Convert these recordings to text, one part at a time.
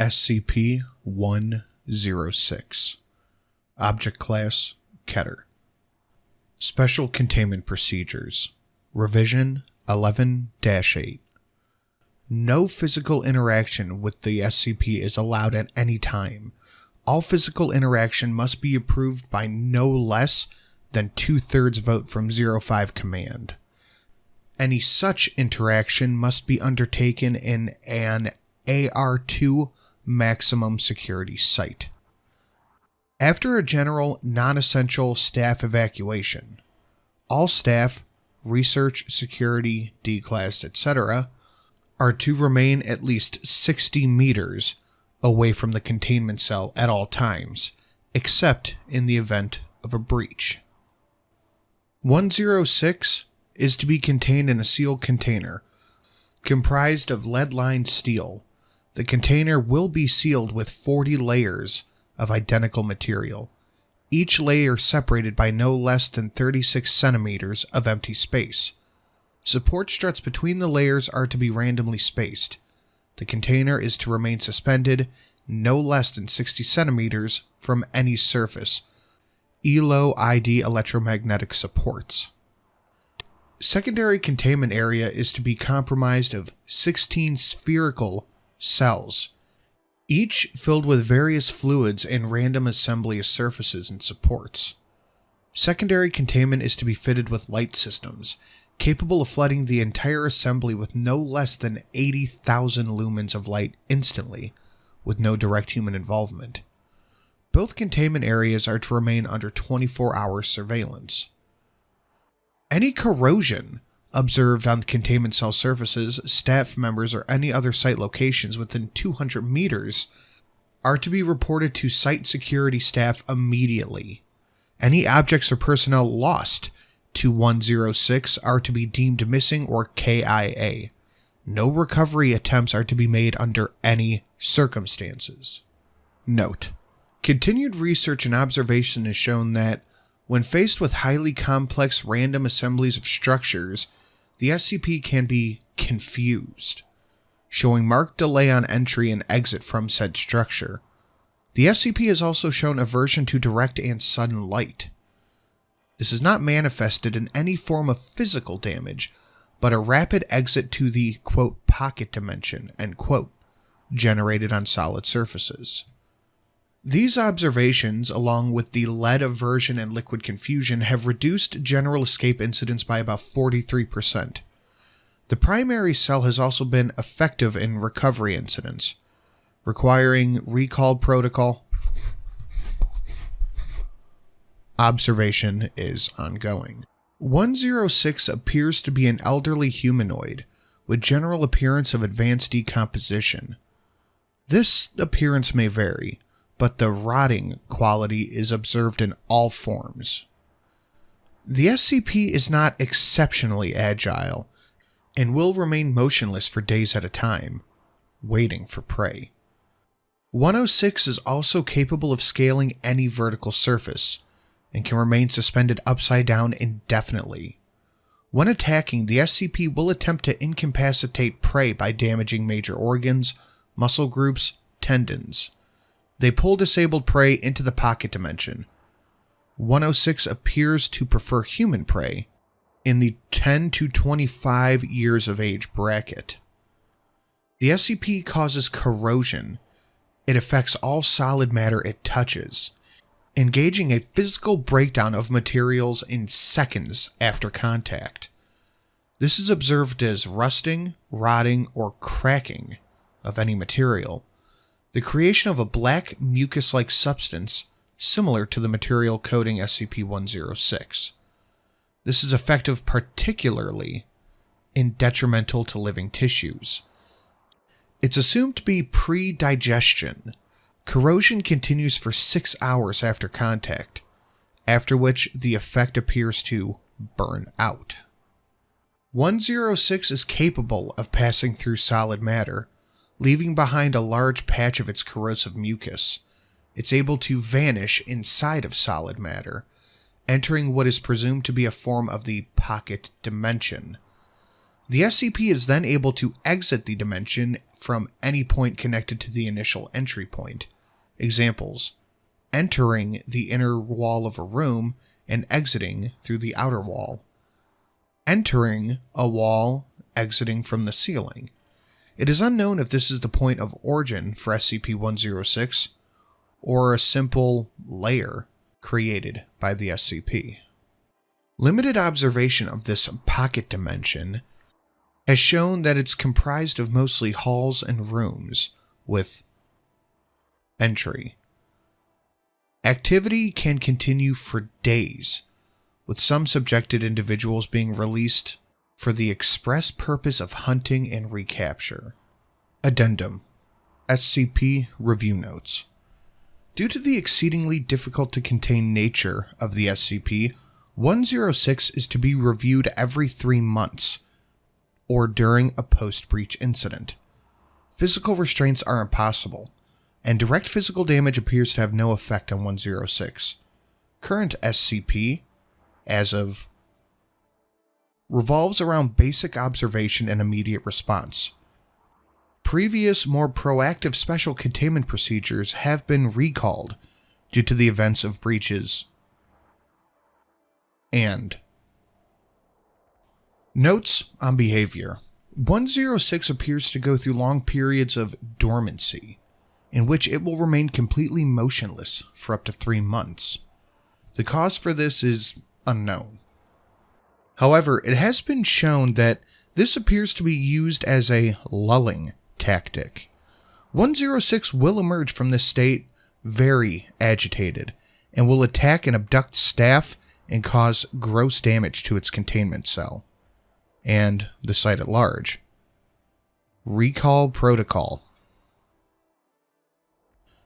SCP-106. Object Class Keter. Special Containment Procedures. Revision 11-8. No physical interaction with the SCP is allowed at any time. All physical interaction must be approved by no less than 2/3 vote from 05 Command. Any such interaction must be undertaken in an AR2 maximum security site. After a general non-essential staff evacuation, all staff, research, security, D-class, etc., are to remain at least 60 meters away from the containment cell at all times, except in the event of a breach. 106 is to be contained in a sealed container, comprised of lead-lined steel. The container will be sealed with 40 layers of identical material, each layer separated by no less than 36 centimeters of empty space. Support struts between the layers are to be randomly spaced. The container is to remain suspended no less than 60 centimeters from any surface. ELO ID electromagnetic supports. Secondary containment area is to be comprised of 16 spherical cells, each filled with various fluids and random assembly of surfaces and supports. Secondary containment is to be fitted with light systems, capable of flooding the entire assembly with no less than 80,000 lumens of light instantly, with no direct human involvement. Both containment areas are to remain under 24-hour surveillance. Any corrosion observed on containment cell surfaces, staff members, or any other site locations within 200 meters are to be reported to site security staff immediately. Any objects or personnel lost to 106 are to be deemed missing or KIA. No recovery attempts are to be made under any circumstances. Note: continued research and observation has shown that when faced with highly complex random assemblies of structures, the SCP can be confused, showing marked delay on entry and exit from said structure. The SCP has also shown aversion to direct and sudden light. This is not manifested in any form of physical damage, but a rapid exit to the, quote, pocket dimension, end quote, generated on solid surfaces. These observations, along with the lead aversion and liquid confusion, have reduced general escape incidents by about 43%. The primary cell has also been effective in recovery incidents, requiring recall protocol. Observation is ongoing. 106 appears to be an elderly humanoid, with general appearance of advanced decomposition. This appearance may vary, but the rotting quality is observed in all forms. The SCP is not exceptionally agile, and will remain motionless for days at a time, waiting for prey. 106 is also capable of scaling any vertical surface, and can remain suspended upside down indefinitely. When attacking, the SCP will attempt to incapacitate prey by damaging major organs, muscle groups, tendons. They pull disabled prey into the pocket dimension. 106 appears to prefer human prey in the 10 to 25 years of age bracket. The SCP causes corrosion. It affects all solid matter it touches, engaging a physical breakdown of materials in seconds after contact. This is observed as rusting, rotting, or cracking of any material, the creation of a black mucus-like substance similar to the material coating SCP-106. This is effective particularly in detrimental to living tissues. It's assumed to be pre-digestion. Corrosion continues for 6 hours after contact, after which the effect appears to burn out. 106 is capable of passing through solid matter, leaving behind a large patch of its corrosive mucus. It's able to vanish inside of solid matter, entering what is presumed to be a form of the pocket dimension. The SCP is then able to exit the dimension from any point connected to the initial entry point. Examples: entering the inner wall of a room and exiting through the outer wall. Entering a wall, exiting from the ceiling. It is unknown if this is the point of origin for SCP-106 or a simple layer created by the SCP. Limited observation of this pocket dimension has shown that it's comprised of mostly halls and rooms with entry. Activity can continue for days, with some subjected individuals being released for the express purpose of hunting and recapture. Addendum: SCP Review Notes. Due to the exceedingly difficult to contain nature of the SCP-106 is to be reviewed every 3 months, or during a post-breach incident. Physical restraints are impossible, and direct physical damage appears to have no effect on 106. Current SCP, as of, revolves around basic observation and immediate response. Previous, more proactive special containment procedures have been recalled due to the events of breaches. And notes on behavior. 106 appears to go through long periods of dormancy, in which it will remain completely motionless for up to 3 months. The cause for this is unknown. However, it has been shown that this appears to be used as a lulling tactic. 106 will emerge from this state very agitated, and will attack and abduct staff and cause gross damage to its containment cell, and the site at large. Recall Protocol.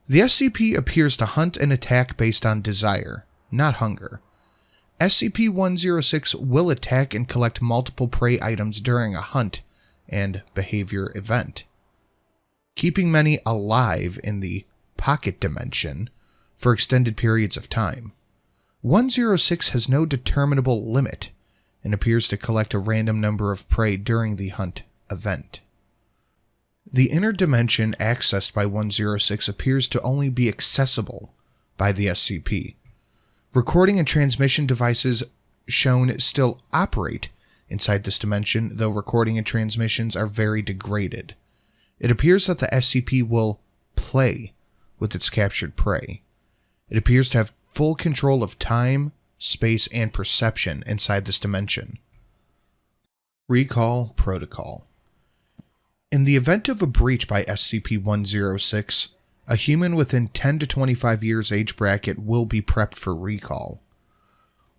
The SCP appears to hunt and attack based on desire, not hunger. SCP-106 will attack and collect multiple prey items during a hunt and behavior event, keeping many alive in the pocket dimension for extended periods of time. 106 has no determinable limit and appears to collect a random number of prey during the hunt event. The inner dimension accessed by 106 appears to only be accessible by the SCP. Recording and transmission devices shown still operate inside this dimension, though recording and transmissions are very degraded. It appears that the SCP will play with its captured prey. It appears to have full control of time, space, and perception inside this dimension. Recall Protocol. In the event of a breach by SCP-106, a human within 10 to 25 years age bracket will be prepped for recall.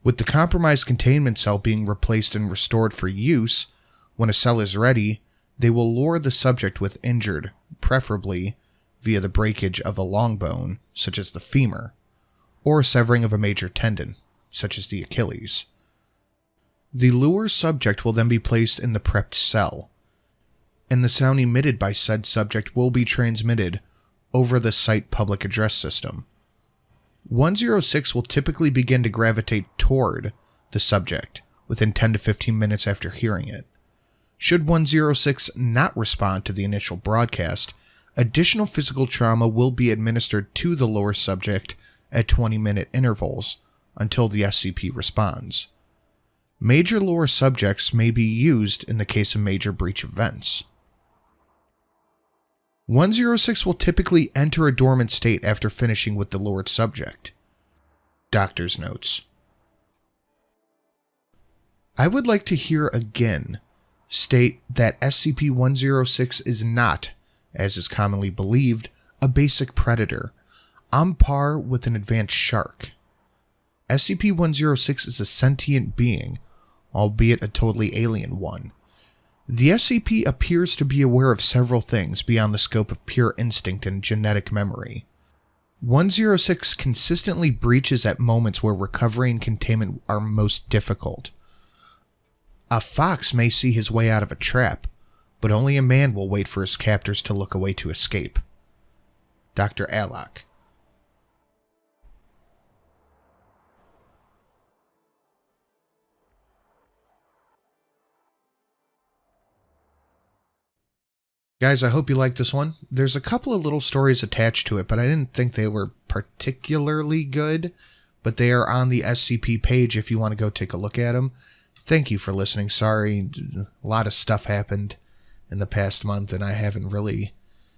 With the compromised containment cell being replaced and restored for use, when a cell is ready, they will lure the subject with injured, preferably via the breakage of a long bone, such as the femur, or severing of a major tendon, such as the Achilles. The lure subject will then be placed in the prepped cell, and the sound emitted by said subject will be transmitted over the site public address system. 106 will typically begin to gravitate toward the subject within 10 to 15 minutes after hearing it. Should 106 not respond to the initial broadcast, additional physical trauma will be administered to the lower subject at 20-minute intervals until the SCP responds. Major lure subjects may be used in the case of major breach events. 106 will typically enter a dormant state after finishing with the lured subject. Doctor's notes. I would like to here again state that SCP-106 is not, as is commonly believed, a basic predator, on par with an advanced shark. SCP-106 is a sentient being, albeit a totally alien one. The SCP appears to be aware of several things beyond the scope of pure instinct and genetic memory. 106 consistently breaches at moments where recovery and containment are most difficult. A fox may see his way out of a trap, but only a man will wait for his captors to look away to escape. Dr. Alloc. Guys, I hope you liked this one. There's a couple of little stories attached to it, but I didn't think they were particularly good. But they are on the SCP page if you want to go take a look at them. Thank you for listening. Sorry, a lot of stuff happened in the past month, and I haven't really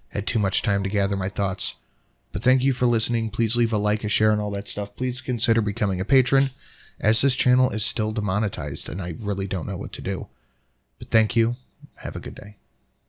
had too much time to gather my thoughts. But thank you for listening. Please leave a like, a share, and all that stuff. Please consider becoming a patron, as this channel is still demonetized, and I really don't know what to do. But thank you. Have a good day.